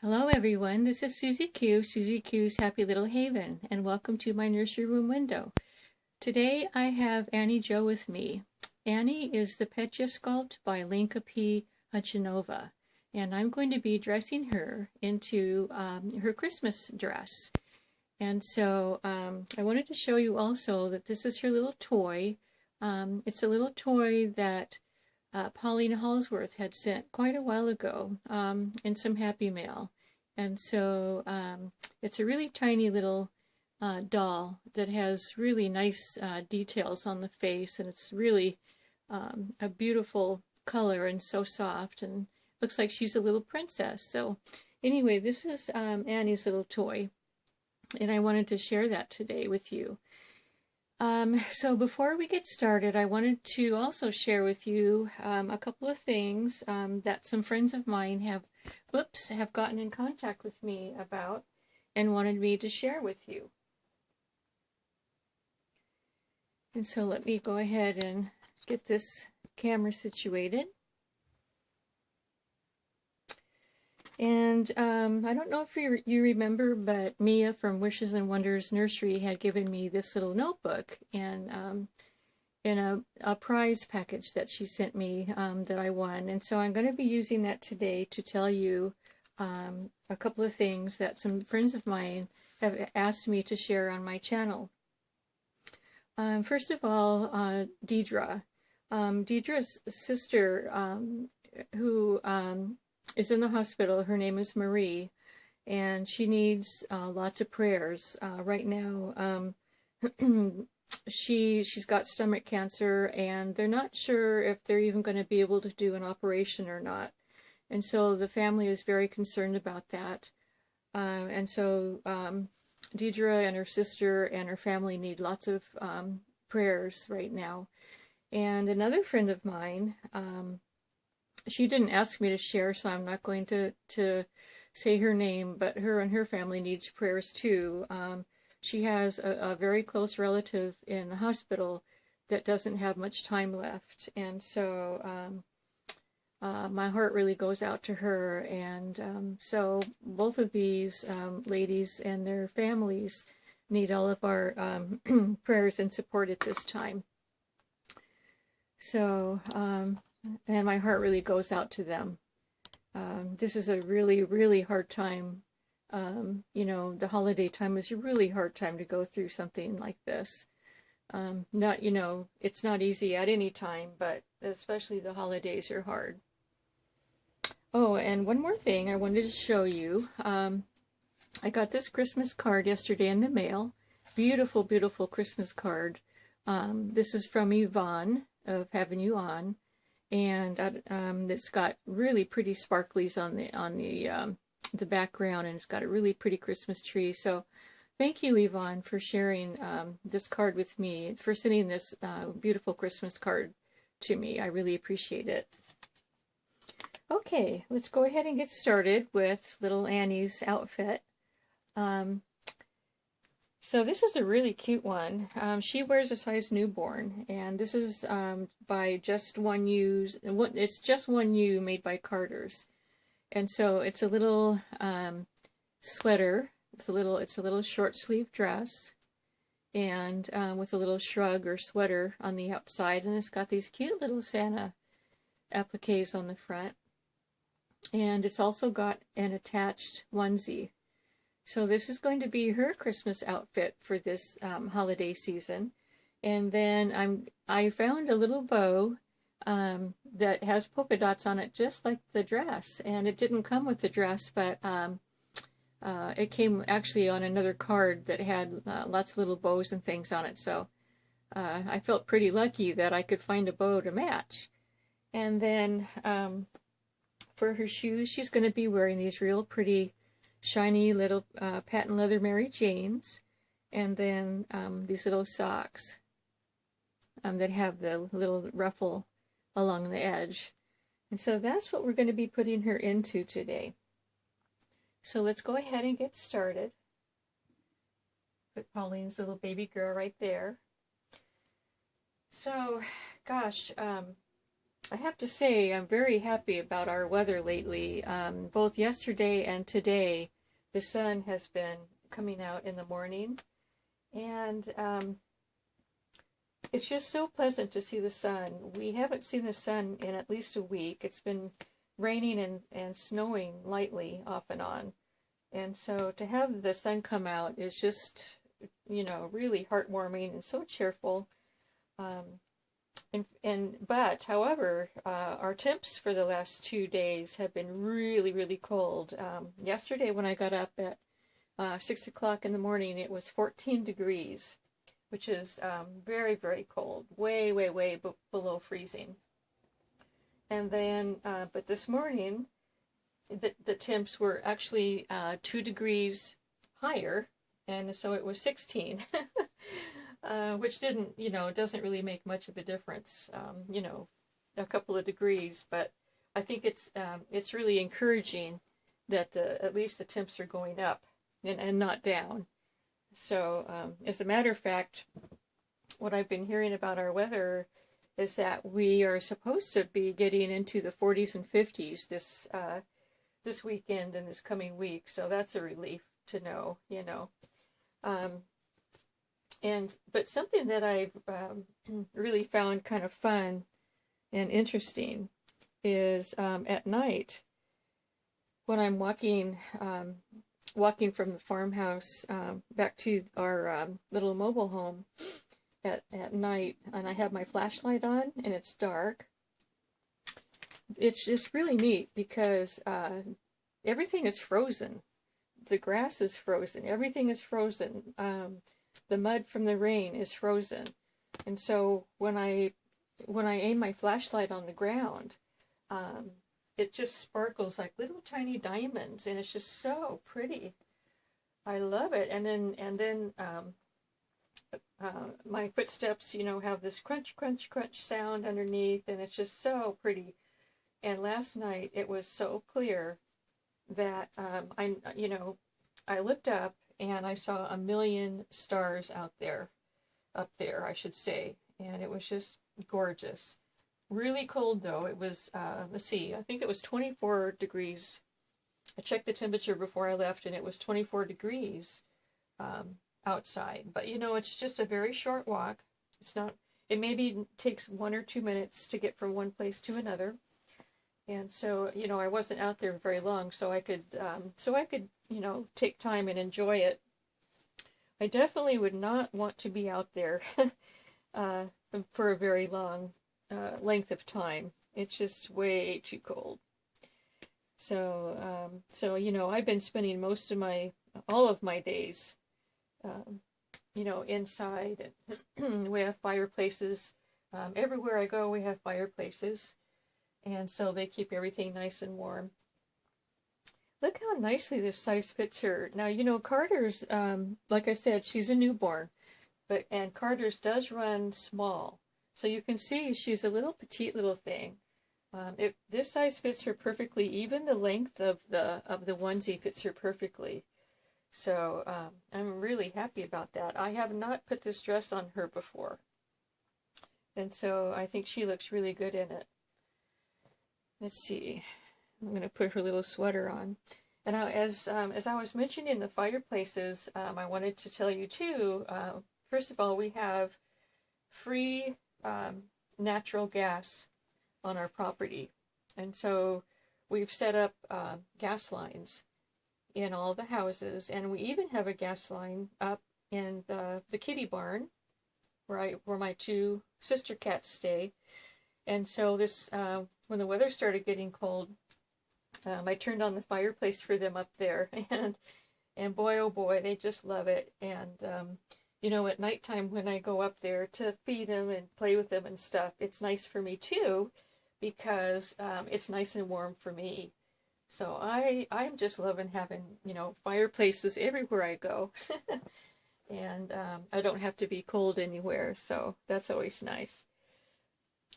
Hello everyone, this is Susie Q, Susie Q's Happy Little Haven, and welcome to my nursery room window. Today I have Annie Jo with me. Annie is the Peyta sculpt by Lenka P, Hunchinova, and I'm going to be dressing her into her Christmas dress. And so I wanted to show you also that this is her little toy. It's a little toy that Pauline Halsworth had sent quite a while ago in some Happy Mail. And so it's a really tiny little doll that has really nice details on the face, and it's really a beautiful color and so soft, and looks like she's a little princess. So anyway, this is Annie's little toy, and I wanted to share that today with you. So before we get started, I wanted to also share with you a couple of things that some friends of mine have gotten in contact with me about and wanted me to share with you. And so let me go ahead and get this camera situated. And I don't know if you remember, but Mia from Wishes and Wonders Nursery had given me this little notebook and in a prize package that she sent me that I won. And so I'm going to be using that today to tell you a couple of things that some friends of mine have asked me to share on my channel. First of all, Deidre. Deidre's sister, who is in the hospital. Her name is Marie, and she needs lots of prayers right now. She's got stomach cancer, and they're not sure if they're even going to be able to do an operation or not, and so the family is very concerned about that. And so Deidre and her sister and her family need lots of prayers right now. And another friend of mine, she didn't ask me to share, so I'm not going to say her name, but her and her family needs prayers too. She has a very close relative in the hospital that doesn't have much time left, and so my heart really goes out to her. And so both of these ladies and their families need all of our prayers and support at this time. So and my heart really goes out to them. This is a really, really hard time. You know, the holiday time is a really hard time to go through something like this. Not, you know, it's not easy at any time, but especially the holidays are hard. Oh, and one more thing I wanted to show you. I got this Christmas card yesterday in the mail. Beautiful, beautiful Christmas card. This is from Yvonne of Having You On. And it's got really pretty sparklies on the background, and it's got a really pretty Christmas tree. So thank you, Yvonne, for sharing this card with me, for sending this beautiful Christmas card to me. I really appreciate it. Okay, let's go ahead and get started with little Annie's outfit. So this is a really cute one. She wears a size newborn, and this is by Just One U's. It's Just One U, made by Carter's, and so it's a little sweater. It's a little short sleeve dress, and with a little shrug or sweater on the outside, and it's got these cute little Santa appliques on the front, and it's also got an attached onesie. So this is going to be her Christmas outfit for this holiday season. And then I found a little bow that has polka dots on it, just like the dress. And it didn't come with the dress, but it came actually on another card that had lots of little bows and things on it. So I felt pretty lucky that I could find a bow to match. And then for her shoes, she's going to be wearing these real pretty shiny little patent leather Mary Janes, and then these little socks that have the little ruffle along the edge. And so that's what we're going to be putting her into today. So let's go ahead and get started. Put Pauline's little baby girl right there. So, gosh, I have to say I'm very happy about our weather lately. Both yesterday and today, the sun has been coming out in the morning, and it's just so pleasant to see the sun. We haven't seen the sun in at least a week. It's been raining and snowing lightly off and on. And so to have the sun come out is just, really heartwarming and so cheerful. But however, our temps for the last 2 days have been really, really cold. Yesterday when I got up at 6 o'clock in the morning, it was 14 degrees, which is very, very cold, way, way, way below freezing. And then, but this morning, the temps were actually 2 degrees higher, and so it was 16, which doesn't really make much of a difference, a couple of degrees, but I think it's really encouraging that at least the temps are going up and not down. So, as a matter of fact, what I've been hearing about our weather is that we are supposed to be getting into the 40s and 50s this weekend and this coming week. So that's a relief to know, But something that I've really found kind of fun and interesting is at night when I'm walking from the farmhouse back to our little mobile home at night, and I have my flashlight on and it's dark. It's just really neat because everything is frozen. The grass is frozen. Everything is frozen. The mud from the rain is frozen. And so when I aim my flashlight on the ground, it just sparkles like little tiny diamonds, and it's just so pretty. I love it. And then my footsteps, have this crunch, crunch, crunch sound underneath, and it's just so pretty. And last night it was so clear that I looked up and I saw 1,000,000 stars up there, I should say, and it was just gorgeous. Really cold though. It was, let's see, I think it was 24 degrees. I checked the temperature before I left, and it was 24 degrees outside. But it's just a very short walk. It maybe takes 1 or 2 minutes to get from one place to another. And so, I wasn't out there very long, so I could take time and enjoy it. I definitely would not want to be out there for a very long length of time. It's just way too cold. So, I've been spending all of my days, inside. And we have fireplaces. Everywhere I go, we have fireplaces. And so they keep everything nice and warm. Look how nicely this size fits her. Now, Carter's, like I said, she's a newborn, and Carter's does run small. So you can see she's a little petite little thing. If this size fits her perfectly, even the length of the onesie fits her perfectly. So I'm really happy about that. I have not put this dress on her before, and so I think she looks really good in it. Let's see. I'm going to put her little sweater on. And as I was mentioning the fireplaces, I wanted to tell you too, first of all, we have free natural gas on our property. And so we've set up gas lines in all the houses, and we even have a gas line up in the kitty barn where my 2 sister cats stay. And so this when the weather started getting cold, I turned on the fireplace for them up there, and boy, oh boy, they just love it. And at nighttime when I go up there to feed them and play with them and stuff, it's nice for me too, because it's nice and warm for me. So I'm just loving having fireplaces everywhere I go, and I don't have to be cold anywhere, so that's always nice.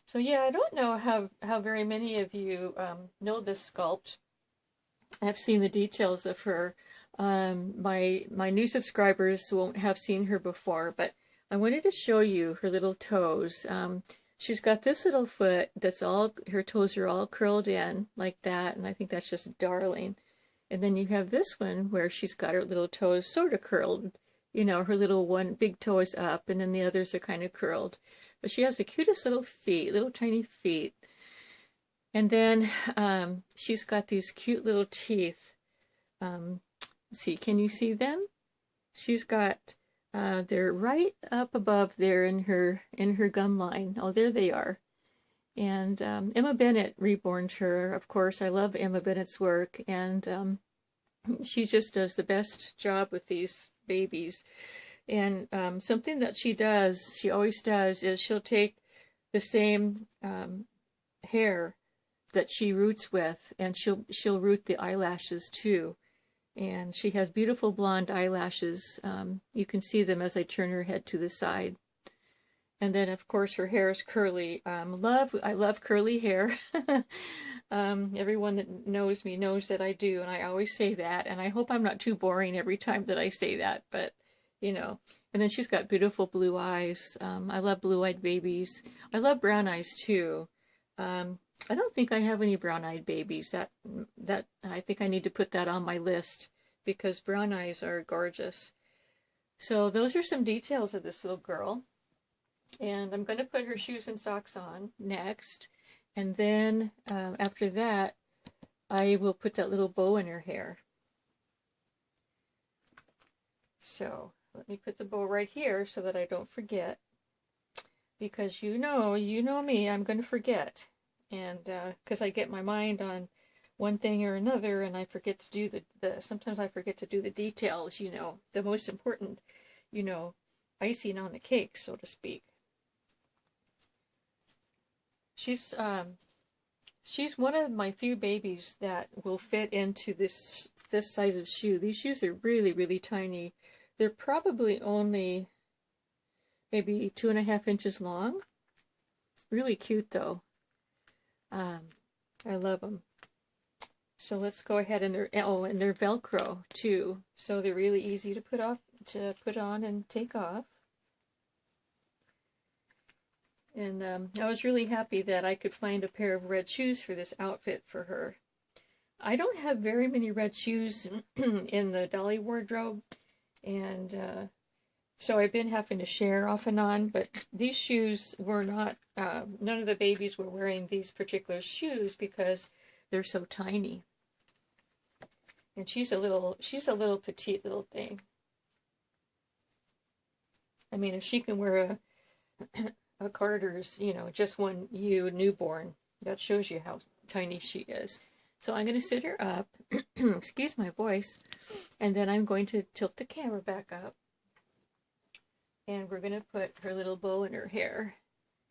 So yeah, I don't know how very many of you know this sculpt. I've seen the details of her. My new subscribers won't have seen her before, but I wanted to show you her little toes. she's got this little foot that's all, her toes are all curled in like that, and I think that's just darling. And then you have this one where she's got her little toes sort of curled. You know, her little one big toe is up, and then the others are kind of curled. But she has the cutest little feet, little tiny feet. And then she's got these cute little teeth. See, can you see them? She's got, they're right up above there in her gum line. Oh, there they are. And Ema Bennett reborned her. Of course, I love Ema Bennett's work, and she just does the best job with these babies. And something that she always does, is she'll take the same hair that she roots with, and she'll root the eyelashes too. And she has beautiful blonde eyelashes. You can see them as I turn her head to the side. And then, of course, her hair is curly. I love curly hair. Everyone that knows me knows that I do, and I always say that. And I hope I'm not too boring every time that I say that, but, you know. And then she's got beautiful blue eyes. I love blue-eyed babies. I love brown eyes, too. I don't think I have any brown-eyed babies. That I think I need to put that on my list, because brown eyes are gorgeous. So those are some details of this little girl. And I'm going to put her shoes and socks on next. And then after that, I will put that little bow in her hair. So let me put the bow right here so that I don't forget. Because you know me, I'm going to forget. And because I get my mind on one thing or another, and I forget to do sometimes I forget to do the details, you know, the most important, you know, icing on the cake, so to speak. She's one of my few babies that will fit into this size of shoe. These shoes are really, really tiny. They're probably only maybe 2.5 inches long. Really cute though. I love them. So let's go ahead, and they're Velcro too, so they're really easy to put on and take off. And I was really happy that I could find a pair of red shoes for this outfit for her. I don't have very many red shoes in the dolly wardrobe, and so I've been having to share off and on, but these shoes were not, none of the babies were wearing these particular shoes because they're so tiny. And she's a little petite little thing. I mean, if she can wear a Carter's, you know, just one newborn, that shows you how tiny she is. So I'm going to sit her up, excuse my voice, and then I'm going to tilt the camera back up. And we're going to put her little bow in her hair,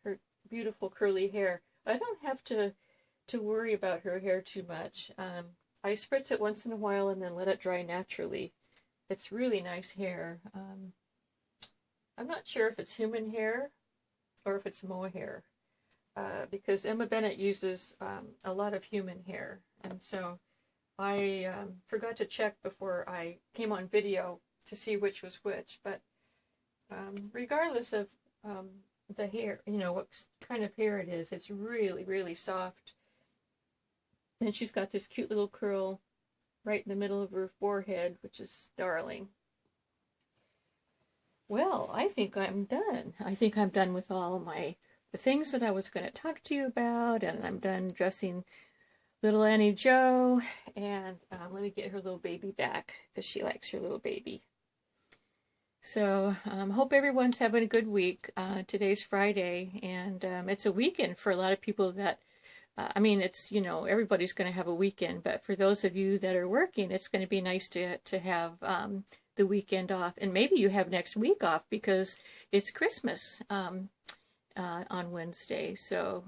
her beautiful curly hair. I don't have to worry about her hair too much. I spritz it once in a while and then let it dry naturally. It's really nice hair. I'm not sure if it's human hair or if it's mohair, because Ema Bennett uses a lot of human hair. And so I forgot to check before I came on video to see which was which, but regardless of the hair, you know, what kind of hair it is, it's really, really soft. And she's got this cute little curl right in the middle of her forehead, which is darling. Well, I think I'm done. I think I'm done with all the things that I was going to talk to you about, and I'm done dressing little Annie Jo, and let me get her little baby back, because she likes her little baby. So, hope everyone's having a good week. Today's Friday, and it's a weekend for a lot of people that, I mean, it's, you know, everybody's going to have a weekend, but for those of you that are working, it's going to be nice to have the weekend off. And maybe you have next week off because it's Christmas on Wednesday. So,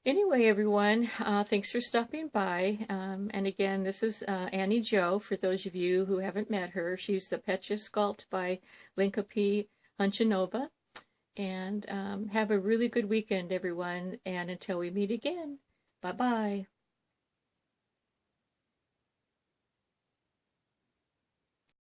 anyway, everyone, thanks for stopping by. And again, this is Annie Jo, for those of you who haven't met her. She's the Peyta sculpt by Lenka P, Hunchinova. And have a really good weekend, everyone. And until we meet again, bye-bye.